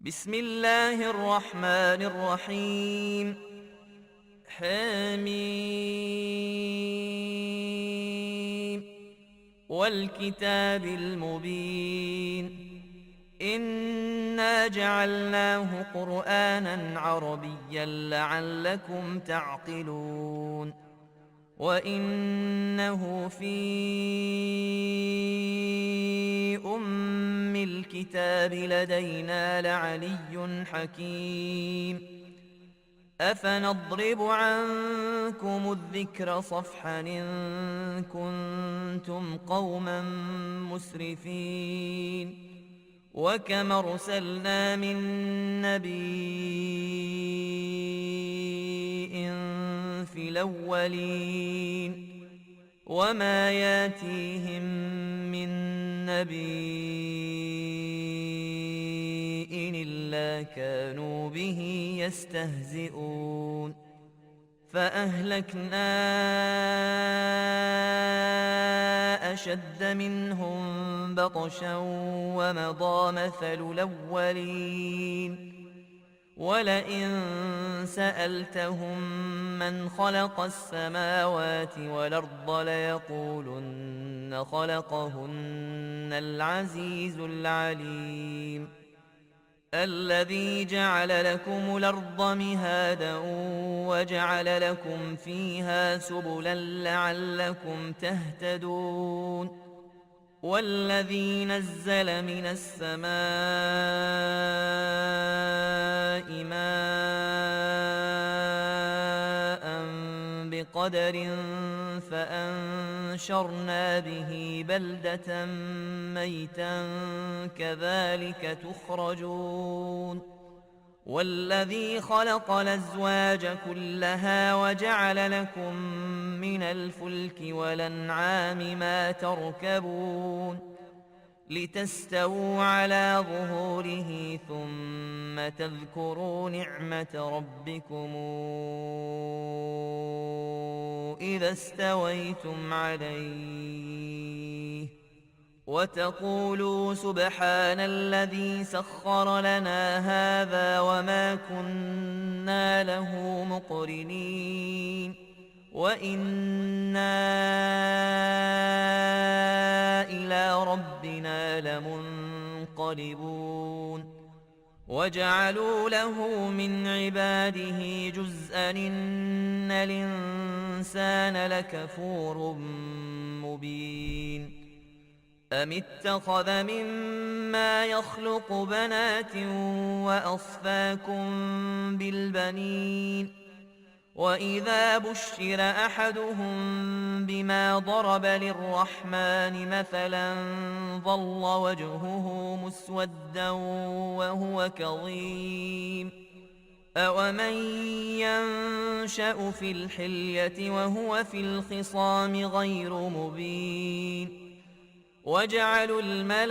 بسم الله الرحمن الرحيم. حميم والكتاب المبين. إنا جعلناه قرآنا عربيا لعلكم تعقلون. وإنه في أم الكتاب لدينا لعلي حكيم. أفنضرب عنكم الذكر صفحا إن كنتم قوما مسرفين. وكم أرسلنا من نبي في الأولين وما ياتيهم من نبي إلا كانوا به يستهزئون. فأهلكنا أشد منهم بطشا ومضى مثل الأولين. ولئن سألتهم من خلق السماوات والأرض ليقولن خلقهن العزيز العليم. الذي جعل لكم الأرض مهادا وجعل لكم فيها سبلا لعلكم تهتدون. والذي نزل من السماء ماء بقدر فأنشرنا به بلدة ميتا كذلك تخرجون. والذي خلق الأزواج كلها وجعل لكم من الفلك والأنعام ما تركبون لتستووا على ظهوره ثم تذكروا نعمة ربكم إذا استويتم عليه وتقولوا سبحان الذي سخر لنا هذا وما كنا له مقرنين وإنا إلى ربنا لمنقلبون. وجعلوا له من عباده جزءا إن الإنسان لكفور مبين. أم اتخذ مما يخلق بنات وأصفاكم بالبنين وإذا بشر أحدهم بما ضرب للرحمن مثلا ظل وجهه مسودا وهو كظيم. أومن ينشأ في الحلية وهو في الخصام غير مبين. وجعلوا الملائكة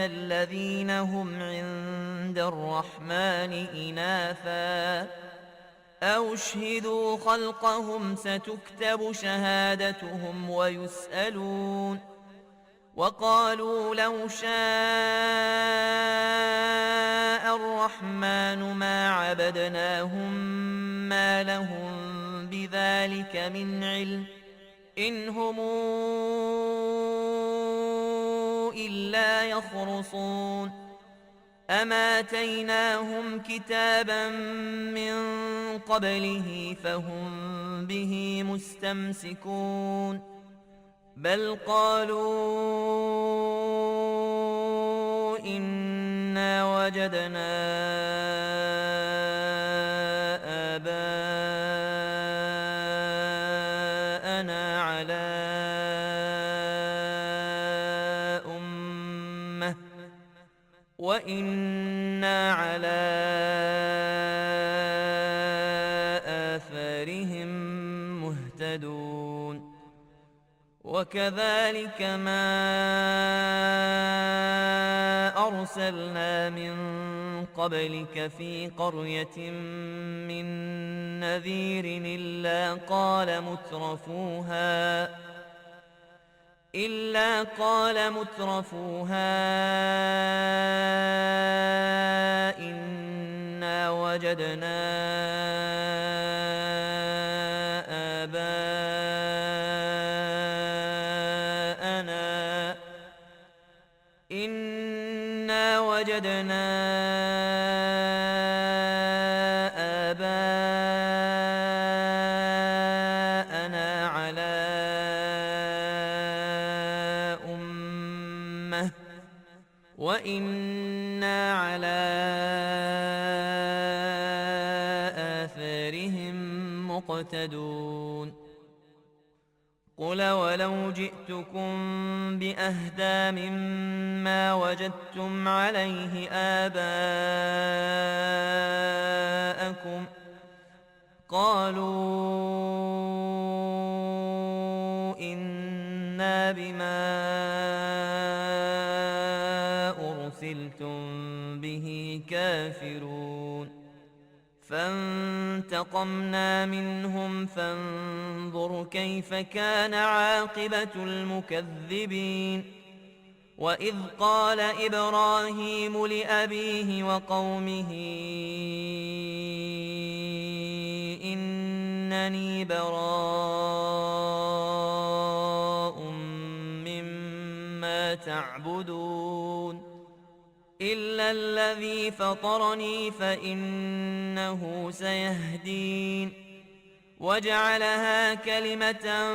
الذين هم عند الرحمن إناثا أو اشهدوا خلقهم ستكتب شهادتهم ويسألون. وقالوا لو شاء الرحمن ما عبدناهم ما لهم بذلك من علم إن هم إلا يخرصون. أما آتيناهم كتابا من قبله فهم به مستمسكون بل قالوا إنا وجدنا آباءنا على أمة وإنا على آثارهم مهتدون. وكذلك ما أرسلنا من قبلك في قرية من نذير إلا قال مترفوها إلا قال مترفوها إنا وجدنا آباءنا على أمة وإنا على آثارهم مقتدون قل ولو جئتكم بأهدى مما وجدتم عليه آباءكم قالوا إنا بما أرسلتم به كافرون فانتقمنا منهم فانظر كيف كان عاقبة المكذبين وإذ قال إبراهيم لأبيه وقومه إنني براء مما تعبدون إلا الذي فطرني فإنه سيهدين وجعلها كلمة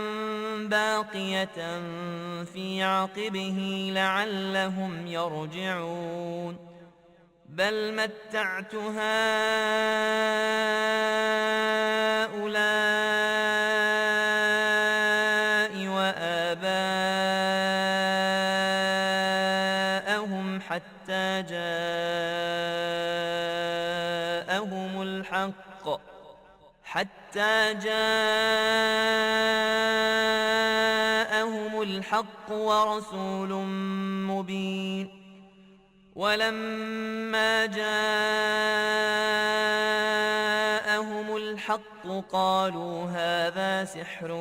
باقية في عقبه لعلهم يرجعون بل متعت هؤلاء وآباءهم حتى جاءهم الحق ورسول مبين ولما جاءهم الحق قالوا هذا سحر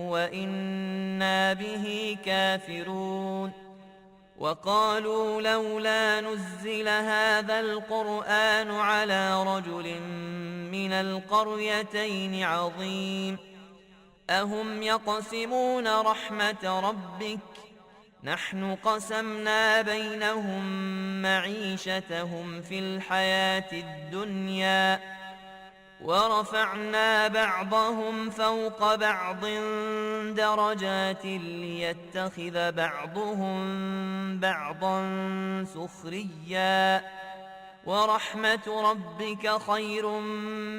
وإنا به كافرون وقالوا لولا نزل هذا القرآن على رجل من القريتين عظيم أهم يقسمون رحمة ربك نحن قسمنا بينهم معيشتهم في الحياة الدنيا ورفعنا بعضهم فوق بعض درجات ليتخذ بعضهم بعضا سخريا ورحمة ربك خير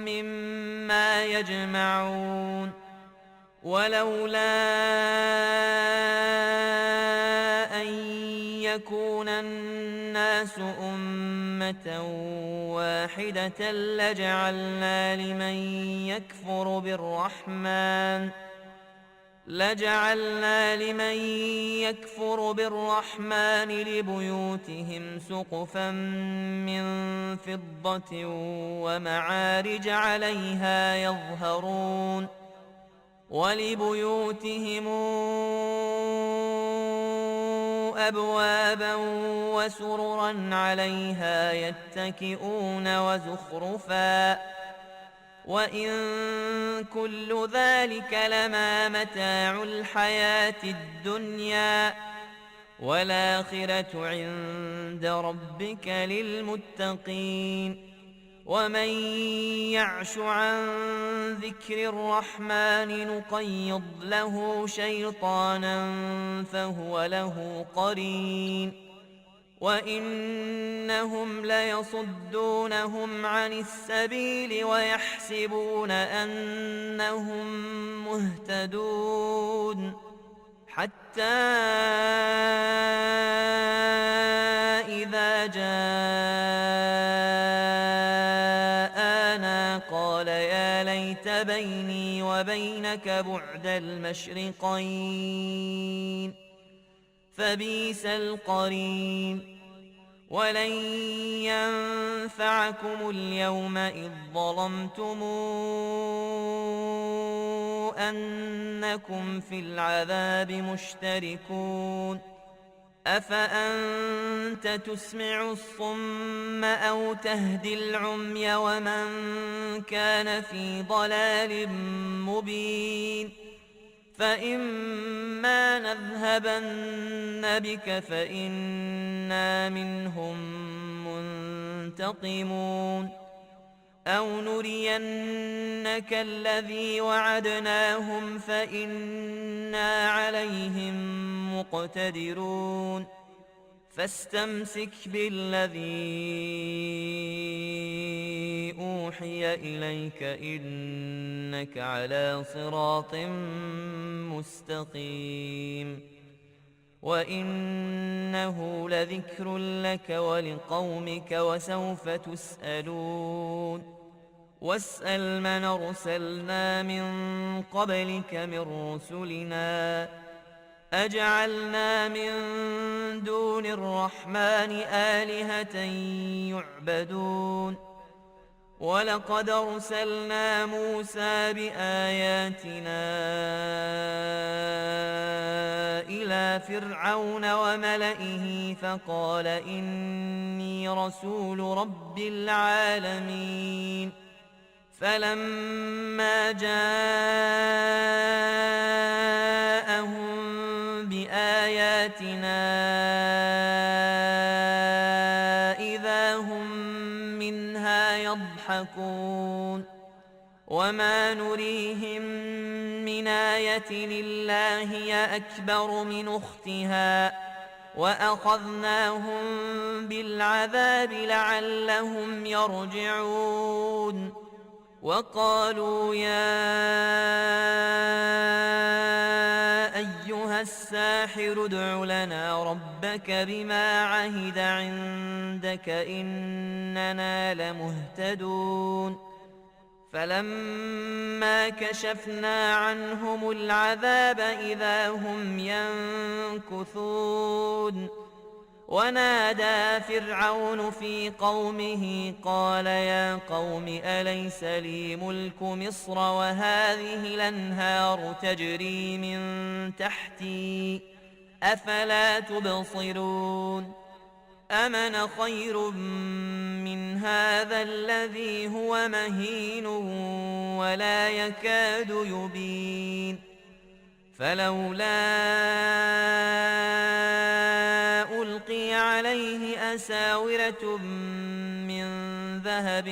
مما يجمعون ولولا أن يكون الناس أمة واحدة لجعلنا لمن يكفر بالرحمن لبيوتهم سقفا من فضة ومعارج عليها يظهرون ولبيوتهم أبوابا وسررا عليها يتكئون وزخرفا وإن كل ذلك لما متاع الحياة الدنيا والآخرة عند ربك للمتقين ومن يعش عن ذكر الرحمن نقيض له شيطانا فهو له قرين وإنهم ليصدونهم عن السبيل ويحسبون أنهم مهتدون حتى إذا جاءنا قال يا ليت بيني وبينك بعد المشرقين فبئس القرين ولن ينفعكم اليوم إذ ظلمتم أنكم في العذاب مشتركون أفأنت تسمع الصم أو تهدي العمي ومن كان في ضلال مبين فإما نذهبن بك فإنا منهم منتقمون أو نرينك الذي وعدناهم فإنا عليهم مقتدرون فاستمسك بالذي أوحي إليك إنك على صراط مستقيم وإنه لذكر لك ولقومك وسوف تسألون واسأل من أرسلنا من قبلك من رسلنا أجعلنا من دون الرحمن آلهة يعبدون ولقد أرسلنا موسى بآياتنا إلى فرعون وملئه فقال إني رسول رب العالمين فلما جاءهم بآياتنا إذا هم منها يضحكون وما نريهم من آية إلا هي أكبر من أختها وأخذناهم بالعذاب لعلهم يرجعون وقالوا يا أيها الساحر ادع لنا ربك بما عهد عندك إننا لمهتدون فلما كشفنا عنهم العذاب إذا هم ينكثون ونادى فرعون في قومه قال يا قوم أليس لي ملك مصر وهذه الأنهار تجري من تحتي أفلا تبصرون أمن خير من هذا الذي هو مهين ولا يكاد يبين فلولا ألقي عليه أساورة من ذهب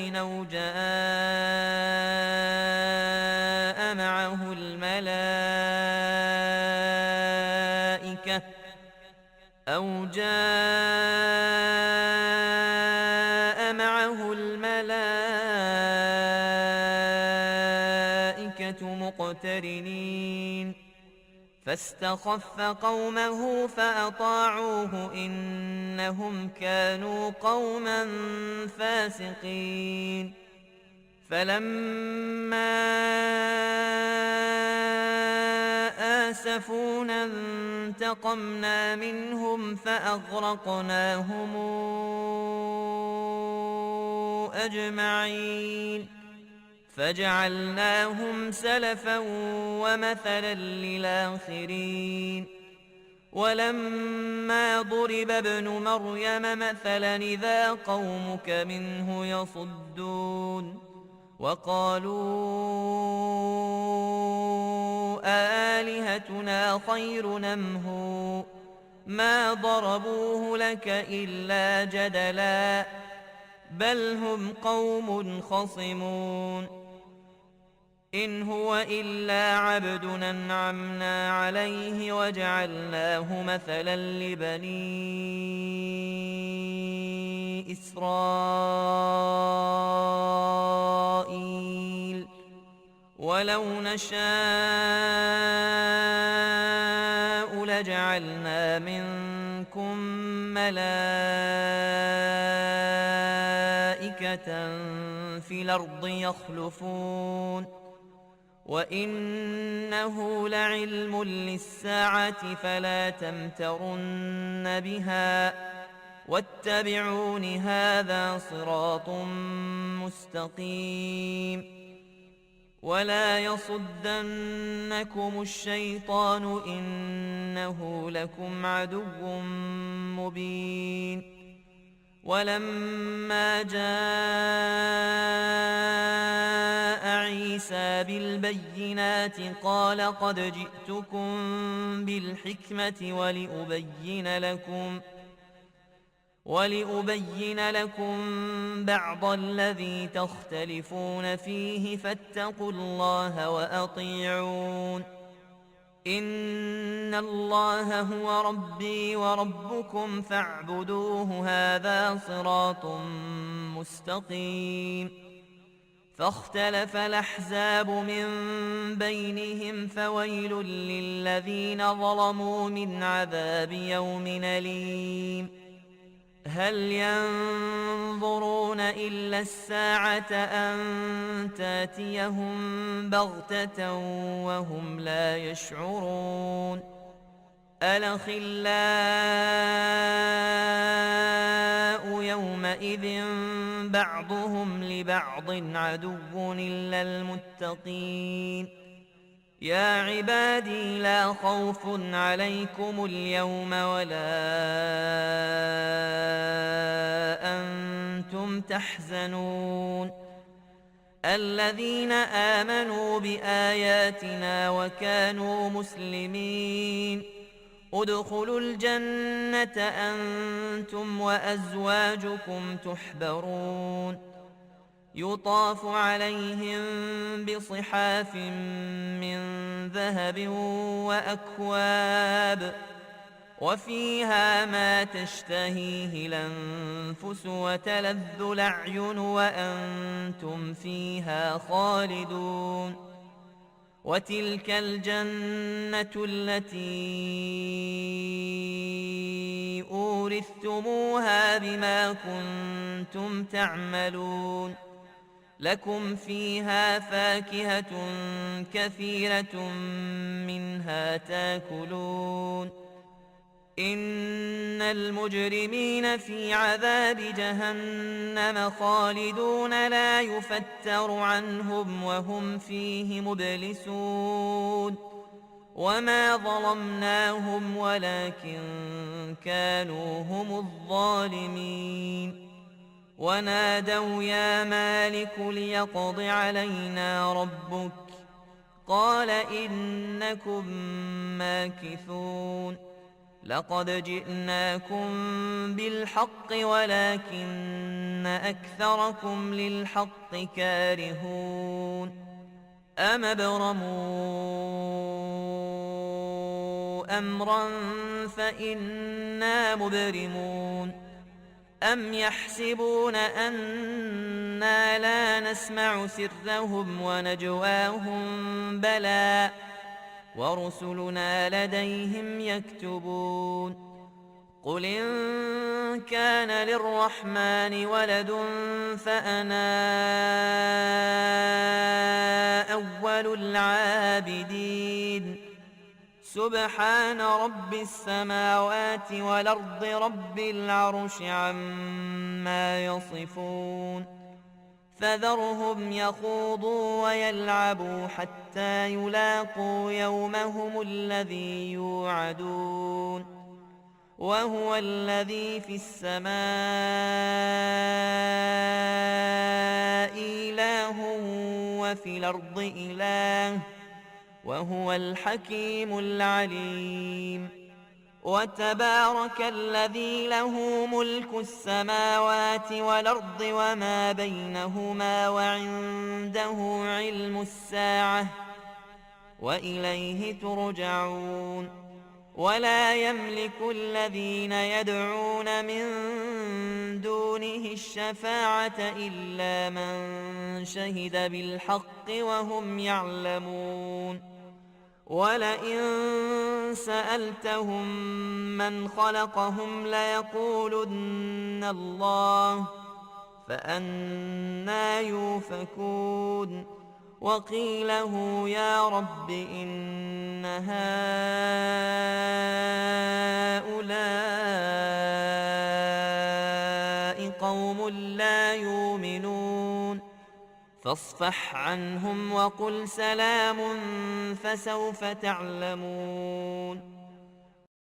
أو جاء معه الملائكة مقترنين فاستخف قومه فأطاعوه إنهم كانوا قوما فاسقين فلما آسفونا انتقمنا منهم فأغرقناهم أجمعين فجعلناهم سلفا ومثلا للآخرين ولما ضرب ابن مريم مثلا إذا قومك منه يصدون وقالوا آلهتنا خير أم هو ما ضربوه لك إلا جدلا بل هم قوم خصمون إن هو إلا عبد أنعمنا عليه وجعلناه مثلا لبني إسرائيل ولو نشاء لجعلنا منكم ملائكة في الأرض يخلفون وإنه لعلم للساعة فلا تمترن بها واتبعون هذا صراط مستقيم ولا يصدنكم الشيطان إنه لكم عدو مبين ولما جاء عيسى بالبينات قال قد جئتكم بالحكمة ولأبين لكم بعض الذي تختلفون فيه فاتقوا الله وأطيعون إن الله هو ربي وربكم فاعبدوه هذا صراط مستقيم فاختلف الأحزاب من بينهم فويل للذين ظلموا من عذاب يوم أليم هل ينظرون إلا الساعة أن تاتيهم بغتة وهم لا يشعرون الأخلاء يومئذ بعضهم لبعض عدو إلا المتقين يا عبادي لا خوف عليكم اليوم ولا أنتم تحزنون الذين آمنوا بآياتنا وكانوا مسلمين ادخلوا الجنة أنتم وأزواجكم تحبرون يطاف عليهم بصحاف من ذهب وأكواب وفيها ما تشتهيه الأنفس وتلذ الأعين وأنتم فيها خالدون وتلك الجنة التي أورثتموها بما كنتم تعملون لكم فيها فاكهة كثيرة منها تاكلون إن المجرمين في عذاب جهنم خالدون لا يفتر عنهم وهم فيه مبلسون وما ظلمناهم ولكن كانوا هم الظالمين ونادوا يا مالك ليقض علينا ربك قال إنكم ماكثون لقد جئناكم بالحق ولكن أكثركم للحق كارهون أم ابرموا أمرا فإنا مبرمون أم يحسبون أنا لا نسمع سرهم ونجواهم بلى ورسلنا لديهم يكتبون قل إن كان للرحمن ولد فأنا أول العابدين سبحان رب السماوات والأرض رب العرش عما يصفون فذرهم يخوضوا ويلعبوا حتى يلاقوا يومهم الذي يوعدون وهو الذي في السماء إله وفي الأرض إله وهو الحكيم العليم وتبارك الذي له ملك السماوات والأرض وما بينهما وعنده علم الساعة وإليه ترجعون ولا يملك الذين يدعون من دونه الشفاعة إلا من شهد بالحق وهم يعلمون ولئن سألتهم من خلقهم ليقولن الله فأنى يؤفكون وقيله يا رب إن هؤلاء قوم لا يؤمنون فاصفح عنهم وقل سلام فسوف تعلمون